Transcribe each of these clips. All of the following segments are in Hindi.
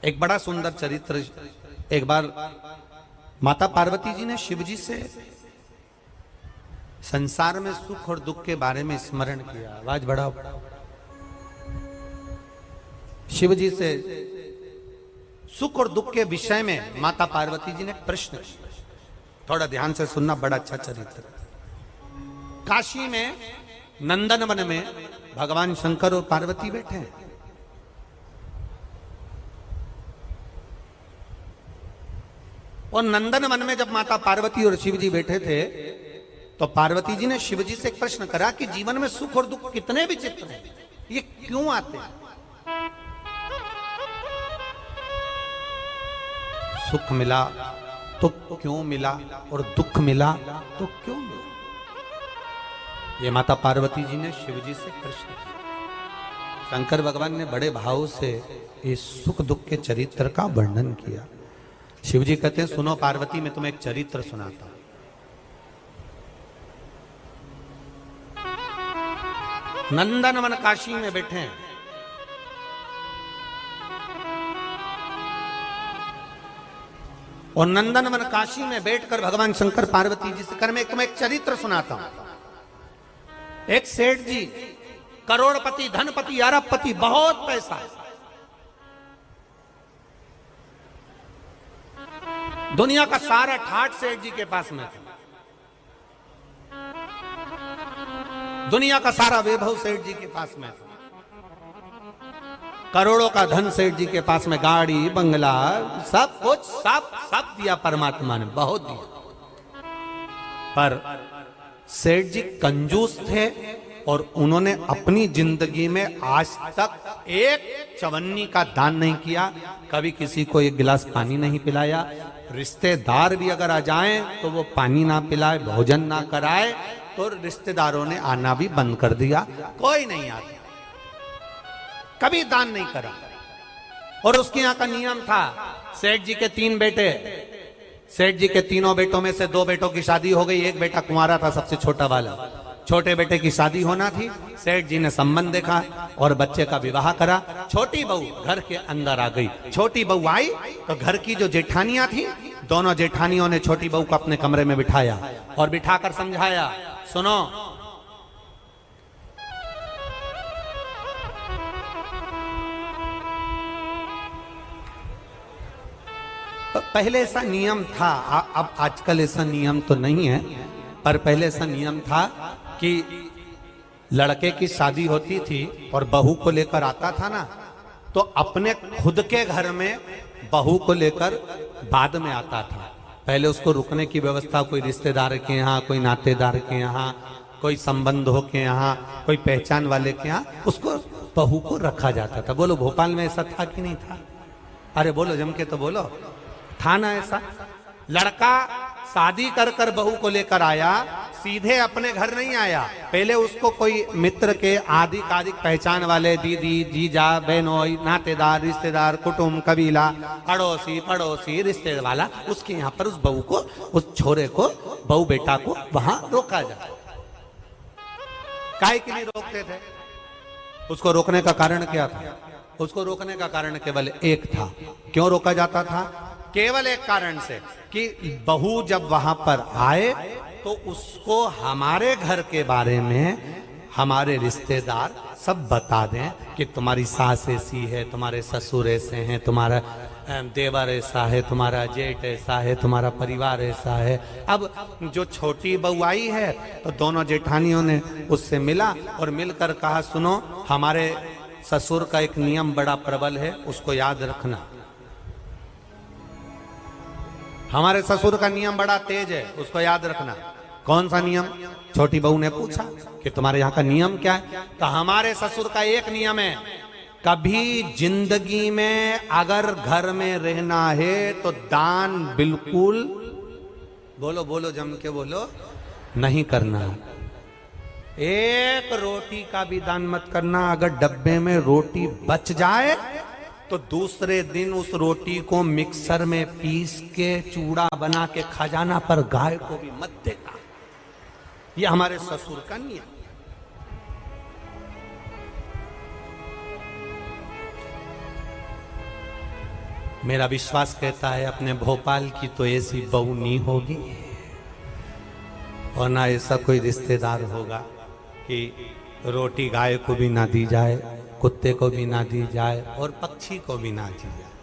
एक बड़ा सुंदर चरित्र। एक बार माता पार्वती जी ने शिव जी से संसार में सुख और दुख के बारे में स्मरण किया। आवाज बढ़ाओ। शिव जी से सुख और दुख के विषय में माता पार्वती जी ने प्रश्न किया। थोड़ा ध्यान से सुनना, बड़ा अच्छा चरित्र। काशी में नंदन वन में भगवान शंकर और पार्वती बैठे हैं। और नंदन वन में जब माता पार्वती और शिव जी बैठे थे तो पार्वती जी ने शिव जी से एक प्रश्न करा कि जीवन में सुख और दुख कितने विचित्र हैं, ये क्यों आते हैं? सुख मिला तो क्यों मिला और दुख मिला तो क्यों मिला? ये माता पार्वती जी ने शिव जी से प्रश्न किया। शंकर भगवान ने बड़े भाव से इस सुख दुख के चरित्र का वर्णन किया। शिव जी कहते हैं, सुनो पार्वती, मैं तुम्हें एक चरित्र सुनाता हूं। नंदनवन काशी में बैठे हैं। और नंदनवन काशी में बैठकर भगवान शंकर पार्वती जी से कर, मैं तुम्हें एक चरित्र सुनाता हूं। एक सेठ जी, करोड़पति, धनपति, अरबपति, बहुत पैसा, दुनिया का सारा ठाठ सेठ जी के पास में था। दुनिया का सारा वैभव सेठ जी के पास में था। करोड़ों का धन सेठ जी के पास में, गाड़ी बंगला सब कुछ, सब दिया परमात्मा ने, बहुत दिया। पर सेठ जी कंजूस थे और उन्होंने अपनी जिंदगी में आज तक एक चवन्नी का दान नहीं किया। कभी किसी को एक गिलास पानी नहीं पिलाया। रिश्तेदार भी अगर आ जाएं तो वो पानी ना पिलाए, भोजन ना कराए, तो रिश्तेदारों ने आना भी बंद कर दिया। कोई नहीं आता, कभी दान नहीं करा। और उसके यहाँ का नियम था, सेठ जी के 3 बेटे, सेठ जी के तीनों बेटों में से 2 बेटों की शादी हो गई, एक बेटा कुंवारा था, सबसे छोटा वाला। छोटे बेटे की शादी होना थी, सेठ जी ने संबंध देखा और बच्चे का विवाह करा। छोटी बहू घर के अंदर आ गई। छोटी बहू आई तो घर की जो जेठानियां थी, दोनों जेठानियों ने छोटी बहू को अपने कमरे में बिठाया और बिठाकर समझाया, सुनो, पहले ऐसा नियम था, अब आजकल ऐसा नियम तो नहीं है, पर पहले ऐसा नियम था कि लड़के की शादी होती थी और बहू को लेकर आता था ना, तो अपने खुद के घर में बहू को लेकर बाद में आता था। पहले उसको रुकने की व्यवस्था कोई रिश्तेदार के यहाँ, कोई नातेदार के यहाँ, कोई संबंधों के यहाँ, कोई पहचान वाले के यहाँ, उसको बहू को रखा जाता था। बोलो, भोपाल में ऐसा था कि नहीं था? अरे बोलो, जम के तो बोलो, था ना ऐसा? लड़का शादी कर कर बहू को लेकर आया, सीधे अपने घर नहीं आया। पहले उसको कोई मित्र के आदि पहचान वाले, दीदी, जीजा, बहनोई, नातेदार, रिश्तेदार, कुटुंब, कबीला, अड़ोसी पड़ोसी, रिश्तेदार वाला, उसके यहाँ पर उस बहू को, उस छोरे को, बहू बेटा को वहां रोका जाए। काहे के लिए रोकते थे? उसको रोकने का कारण क्या था? उसको रोकने का कारण केवल एक था। क्यों रोका जाता था? केवल एक कारण से कि बहू जब वहां पर आए तो उसको हमारे घर के बारे में हमारे रिश्तेदार सब बता दें कि तुम्हारी सास ऐसी है, तुम्हारे ससुर ऐसे हैं, तुम्हारा देवर ऐसा है, तुम्हारा जेठ ऐसा है, तुम्हारा परिवार ऐसा है। अब जो छोटी बहू आई है तो दोनों जेठानियों ने उससे मिला और मिलकर कहा, सुनो, हमारे ससुर का एक नियम बड़ा प्रबल है, उसको याद रखना। हमारे ससुर का नियम बड़ा तेज है, उसको याद रखना। कौन सा नियम? छोटी बहू ने पूछा कि तुम्हारे यहाँ का नियम क्या है? तो हमारे ससुर का एक नियम है, कभी जिंदगी में अगर घर में रहना है तो दान बिल्कुल, बोलो बोलो, जम के बोलो, नहीं करना। एक रोटी का भी दान मत करना। अगर डब्बे में रोटी बच जाए तो दूसरे दिन उस रोटी को मिक्सर में पीस के चूड़ा बना के खजाना पर गाय को भी मत देना। ये हमारे ससुर का नियम। मेरा विश्वास कहता है अपने भोपाल की तो ऐसी बहू नहीं होगी और ना ऐसा कोई रिश्तेदार होगा कि रोटी गाय को भी ना दी जाए, कुत्ते को भी ना दी जाए और पक्षी को भी ना दी जाए।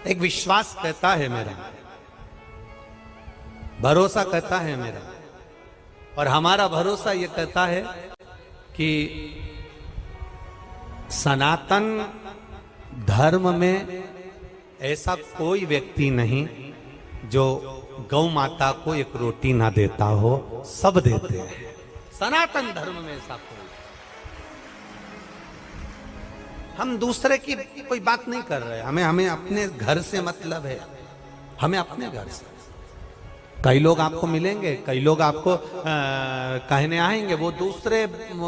एक विश्वास कहता है मेरा, भरोसा कहता है मेरा, और हमारा भरोसा ये कहता है कि सनातन धर्म में ऐसा कोई व्यक्ति नहीं जो गौ माता को एक रोटी ना देता हो, सब देते हैं सनातन धर्म में ऐसा कोई। हम दूसरे की कोई बात नहीं कर रहे, हमें अपने घर से मतलब है, हमें अपने घर से। कई लोग आपको मिलेंगे, कई लोग आपको कहने आएंगे, वो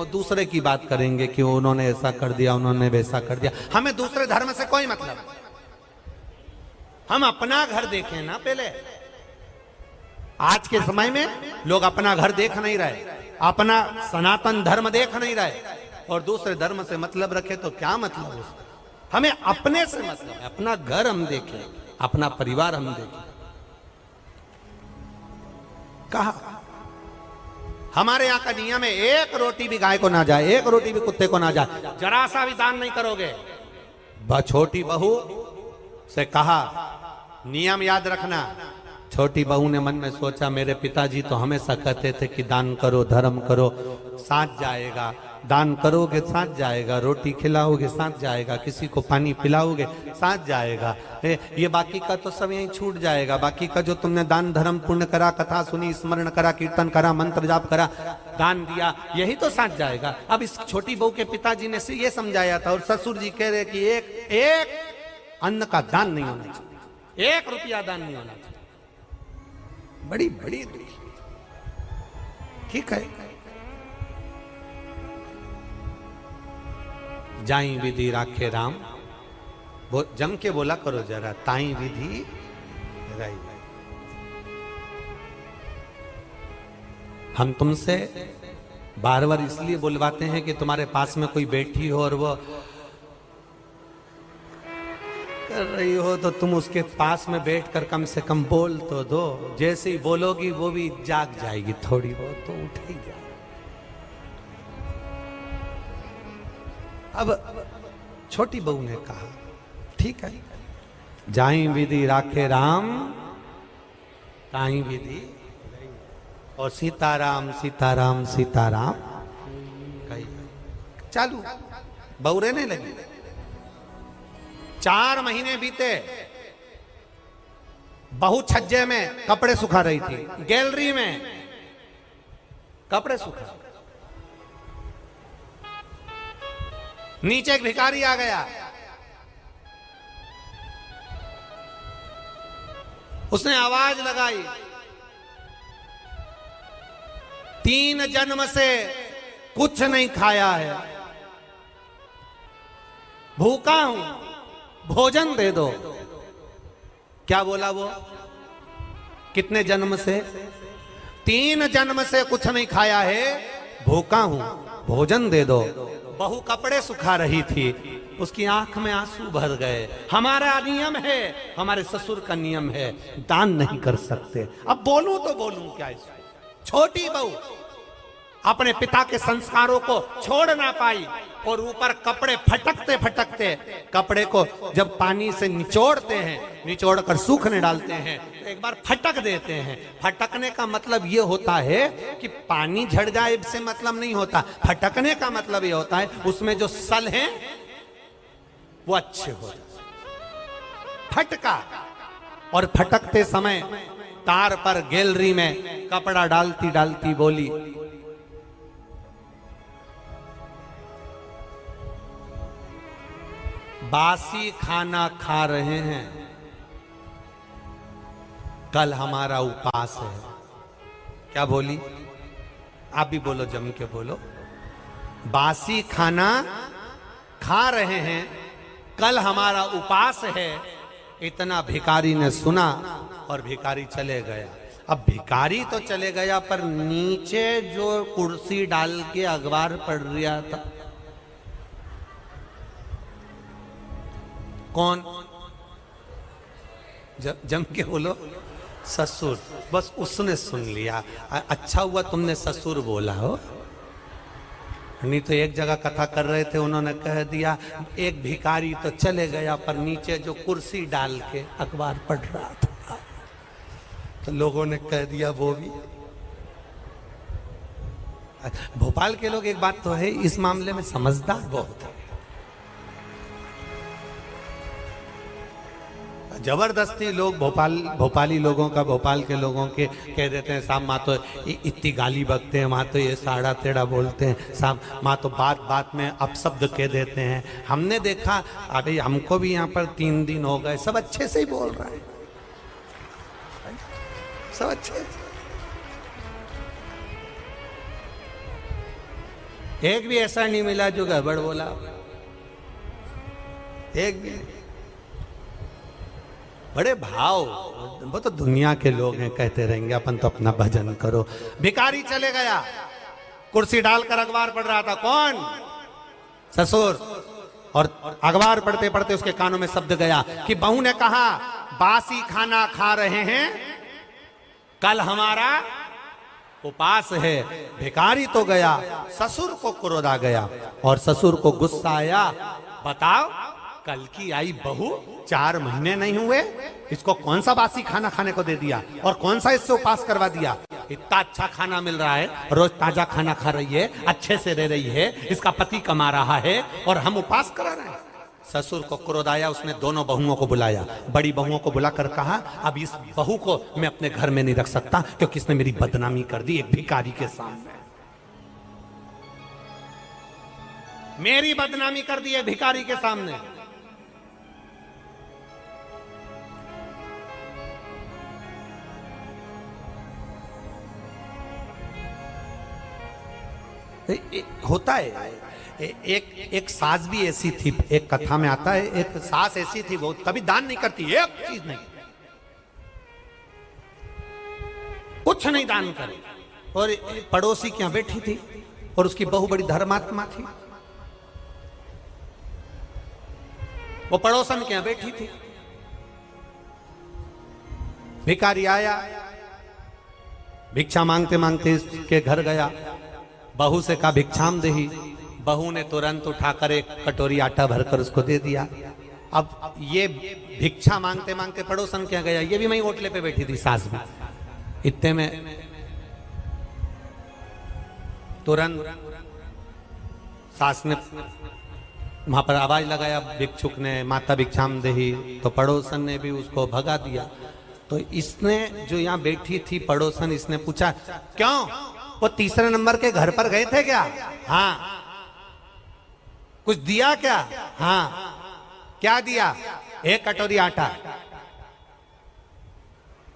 दूसरे की बात करेंगे कि उन्होंने ऐसा कर दिया, उन्होंने वैसा कर दिया। हमें दूसरे धर्म से कोई मतलब, हम अपना घर देखें ना पहले। आज के समय में लोग अपना घर देख नहीं रहे, अपना सनातन धर्म देख नहीं रहे और दूसरे धर्म से मतलब रखे तो क्या मतलब उसका। हमें अपने से मतलब है, अपना घर हम देखें, अपना परिवार हम देखें। कहा हमारे यहां का नियम है, एक रोटी भी गाय को ना जाए, एक रोटी भी कुत्ते को ना जाए, जरा सा भी दान नहीं करोगे। छोटी बहू से कहा नियम याद रखना। छोटी बहू ने मन में सोचा मेरे पिताजी तो हमेशा कहते थे कि दान करो, धर्म करो, साथ जाएगा। दान करोगे साथ जाएगा, रोटी खिलाओगे साथ जाएगा, किसी को पानी पिलाओगे साथ जाएगा। ये बाकी का तो सब यहीं छूट जाएगा। बाकी का जो तुमने दान धर्म पुण्य करा, कथा सुनी, स्मरण करा, कीर्तन करा, मंत्र जाप करा, दान दिया, यही तो साथ जाएगा। अब इस छोटी बहू के पिताजी ने ये समझाया था और ससुर जी कह रहे कि एक अन्न का दान नहीं होना चाहिए, 1 रुपया दान नहीं होना चाहिए। बड़ी बड़ी ठीक है, जाई विधि राखे राम, वो जम के बोला करो जरा, ताई विधि राई। हम तुमसे बार बार इसलिए बुलवाते हैं कि तुम्हारे पास में कोई बैठी हो और वो कर रही हो तो तुम उसके पास में बैठकर कम से कम बोल तो दो। जैसे ही बोलोगी वो भी जाग जाएगी, थोड़ी बहुत तो उठ ही जाएगी। अब छोटी बहू ने कहा ठीक है, जाई विधि राखे राम, ताई विधि, और सीताराम सीताराम सीताराम कही चालू। बहू रहने लगी। 4 महीने बीते, बहू छज्जे में कपड़े सुखा रही थी, गैलरी में कपड़े सुखा। नीचे एक भिखारी आ गया, उसने आवाज लगाई, 3 जन्म से कुछ नहीं खाया है, भूखा हूं, भोजन दे दो। क्या बोला वो? कितने जन्म से? 3 जन्म से कुछ नहीं खाया है, भूखा हूं, भोजन दे दो। बहू कपड़े सुखा रही थी, उसकी आंख में आंसू भर गए। हमारा नियम है, हमारे ससुर का नियम है, दान नहीं कर सकते। अब बोलूं तो बोलूं क्या इसमें? छोटी बहू अपने पिता के संस्कारों को छोड़ ना पाई और ऊपर कपड़े फटकते फटकते, कपड़े को जब पानी से निचोड़ते हैं, निचोड़ कर सूखने डालते हैं, तो एक बार फटक देते हैं। फटकने का मतलब ये होता है कि पानी झड़ जाए से मतलब नहीं होता। फटकने का मतलब ये होता है उसमें जो सल हैं वो अच्छे हो जाए। फटका, और फटकते समय तार पर गैलरी में कपड़ा डालती डालती बोली, बासी खाना खा रहे हैं, कल हमारा उपवास है। क्या बोली? आप भी बोलो, जम के बोलो। बासी खाना खा रहे हैं, कल हमारा उपवास है। इतना भिखारी ने सुना और भिखारी चले गया। अब भिखारी तो चले गया, पर नीचे जो कुर्सी डाल के अखबार पढ़ रहा था, कौन? जम के बोलो, ससुर। बस उसने सुन लिया। अच्छा हुआ तुमने ससुर बोला हो, नहीं तो एक जगह कथा कर रहे थे, उन्होंने कह दिया एक भिखारी तो चले गया, पर नीचे जो कुर्सी डाल के अखबार पढ़ रहा था, तो लोगों ने कह दिया वो भी। भोपाल के लोग, एक बात तो है, इस मामले में समझदार बहुत है। जबरदस्ती लोग भोपाली लोगों का, भोपाल के लोगों के कह देते हैं साहब माँ तो इतनी गाली बकते हैं, माँ तो ये साड़ा तेड़ा बोलते हैं, साहब माँ तो बात बात में अपशब्द कह देते हैं। हमने देखा, अभी हमको भी यहाँ पर 3 दिन हो गए, सब अच्छे से ही बोल रहा है, सब अच्छे। एक भी ऐसा नहीं मिला जो गड़बड़ बोला, एक भी नहीं। बड़े भाव, वो तो दुनिया के लोग हैं, कहते रहेंगे, अपन तो अपना भजन करो। भिखारी चले गया, कुर्सी डालकर अखबार पढ़ रहा था। कौन? ससुर। और अखबार पढ़ते पढ़ते उसके कानों में शब्द गया कि बहू ने कहा बासी खाना खा रहे हैं, कल हमारा उपास है। भिखारी तो गया, ससुर को क्रोध आ गया और ससुर को गुस्सा आया। बताओ, कल की आई बहू 4 महीने नहीं हुए, इसको कौन सा बासी खाना खाने को दे दिया और कौन सा इससे उपास करवा दिया? इतना अच्छा खाना मिल रहा है, रोज ताजा खाना खा रही है, अच्छे से रह रही है, इसका पति कमा रहा है और हम उपास करा रहे हैं। ससुर को क्रोध आया, उसने दोनों बहुओं को बुलाया। बड़ी बहुओं को बुलाकर कहा अब इस बहू को मैं अपने घर में नहीं रख सकता, क्योंकि इसने मेरी बदनामी कर दी एक भिखारी के सामने। मेरी बदनामी कर दी है भिखारी के सामने। होता है, एक सास भी ऐसी थी, एक कथा में आता है, एक सास ऐसी थी, वो कभी दान नहीं करती, एक चीज नहीं, कुछ नहीं दान करे। और पड़ोसी के यहां बैठी थी और उसकी बहू बड़ी धर्मात्मा थी, वो पड़ोसन के यहां बैठी थी। भिखारी आया, भिक्षा मांगते मांगते इसके घर गया, बहू से कहा भिक्षाम देही। बहू ने तुरंत उठाकर एक कटोरी आटा भरकर उसको दे दिया। अब ये भिक्षा मांगते मांगते पड़ोसन के गया, ये भी वहीं ओटले पे बैठी थी सास भी। इतने में तुरंत सास ने वहां पर आवाज लगाया, भिक्षुक ने, माता भिक्षाम देही, तो पड़ोसन ने भी उसको भगा दिया। तो इसने जो यहाँ बैठी थी पड़ोसन, इसने पूछा क्यों, वो 3रे नंबर के घर पर गए थे क्या? हाँ। कुछ दिया क्या? हाँ। क्या दिया? 1 कटोरी आटा।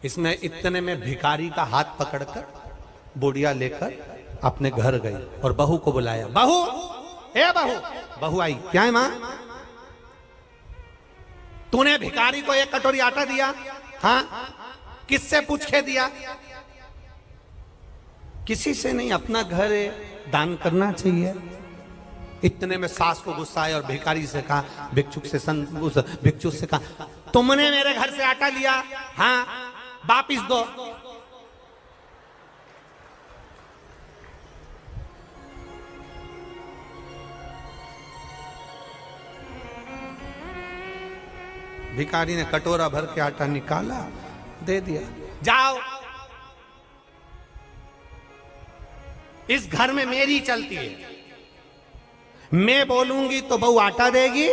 इसमें इतने में भिखारी का हाथ पकड़कर बुढ़िया लेकर अपने घर गई और बहू को बुलाया। बहू, ए बहू। बहू आई। क्या है मां? तूने भिखारी को 1 कटोरी आटा दिया? हाँ। किससे पूछ के दिया? किसी से नहीं, अपना घर है, दान करना चाहिए। इतने में सास को गुस्सा आया और भिखारी से कहा, भिक्षुक से कहा तुमने मेरे घर से आटा लिया? हाँ। वापिस दो। भिखारी ने कटोरा भर के आटा निकाला, दे दिया। जाओ, इस घर में मेरी चलती है, मैं बोलूंगी तो बहू आटा देगी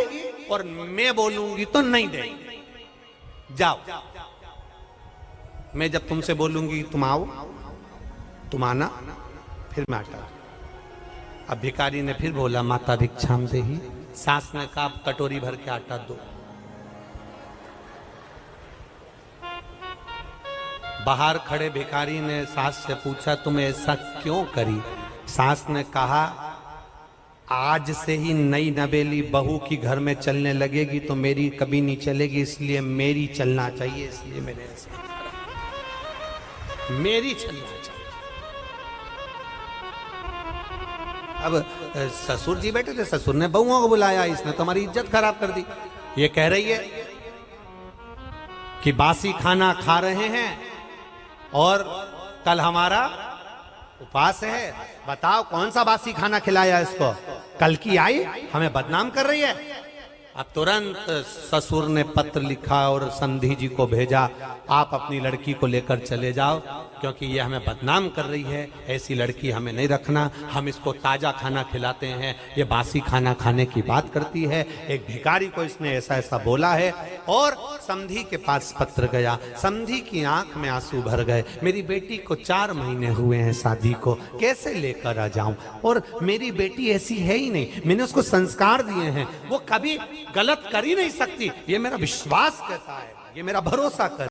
और मैं बोलूंगी तो नहीं देगी। जाओ, मैं जब तुमसे बोलूंगी तुम आओ, तुम आना, फिर मैं आटा। अब भिखारी ने फिर बोला माता भिक्षाम देही। सास ने कहा कटोरी भर के आटा दो। बाहर खड़े भिखारी ने सास से पूछा तुम ऐसा क्यों करी? सास ने कहा आज से ही नई नवेली बहू की घर में चलने लगेगी तो मेरी कभी नहीं चलेगी, इसलिए मेरी चलना चाहिए, इसलिए मैंने ऐसा मेरी चलना चाहिए। अब ससुर जी बैठे थे, ससुर ने बहुओं को बुलाया, इसने तो हमारी इज्जत खराब कर दी। ये कह रही है कि बासी खाना खा रहे हैं और कल हमारा उपवास है। बताओ कौन सा बासी खाना खिलाया इसको? कल की आई हमें बदनाम कर रही है। अब तुरंत ससुर ने पत्र लिखा और समधी जी को भेजा, आप अपनी लड़की को लेकर चले जाओ क्योंकि ये हमें बदनाम कर रही है, ऐसी लड़की हमें नहीं रखना, हम इसको ताजा खाना खिलाते हैं, ये बासी खाना खाने की बात करती है। एक भिखारी को इसने ऐसा ऐसा बोला है और समधी के पास पत्र गया। समधी की आंख में आंसू भर गए, मेरी बेटी को 4 महीने हुए हैं शादी को, कैसे लेकर आ जाऊं? और मेरी बेटी ऐसी है ही नहीं, मैंने उसको संस्कार दिए हैं, वो कभी गलत कर ही नहीं सकती, ये मेरा विश्वास कहता है, ये मेरा भरोसा कर